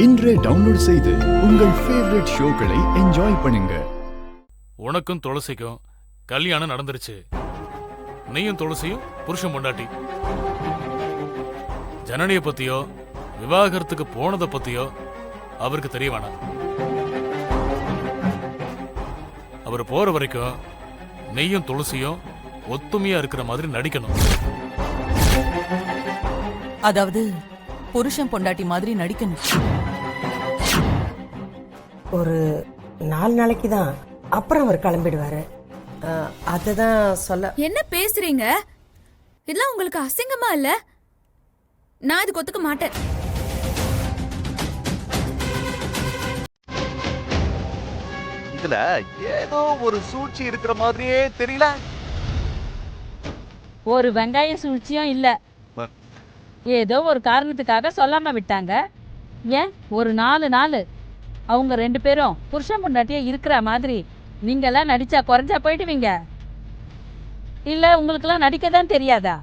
இன்றே டவுன்லோட் செய்து உங்கள் ஃபேவரட் ஷோக்களை என்ஜாய் பண்ணுங்க. உனக்கும் துளசிக்கும் கல்யாணம் நடந்துருச்சு. நீயும் துளசியும் புருஷன் பொண்டாட்டி. ஜனனிய பத்தியோ விவாகரத்துக்கு போனதை பத்தியோ அவருக்கு தெரிய வேணாம். அவர் போற வரைக்கும் நீயும் துளசியும் ஒத்துமையா இருக்கிற மாதிரி நடிக்கணும். அதாவது புருஷன் பொண்டாட்டி மாதிரி நடிக்கணும். ஒரு 4 நாளைக்கு தான், அப்புறம் அவர் கிளம்பிடுவாரு. அதுதான் சொல்ல. என்ன பேசுறீங்க? இதெல்லாம் உங்களுக்கு அசிங்கமா இல்ல? நான் இதுக்கு ஒத்துக்க மாட்டேன். இதுல ஏதோ ஒரு சூழ்ச்சி இருக்கிற மாதிரியே தெரியல. ஒரு வெங்காய சூழ்ச்சியும் இல்ல. ஏதோ ஒரு காரணத்துக்காக சொல்லாம விட்டாங்க. ஏன் ஒரு 4 நாள் அவங்க 2 பேரும் புருஷன் பொண்டாட்டியே இருக்கிற மாதிரி நீங்கெல்லாம் நடிச்சா குறைஞ்சா போயிடுவீங்க? இல்ல உங்களுக்கெல்லாம் நடிக்க தான் தெரியாதா?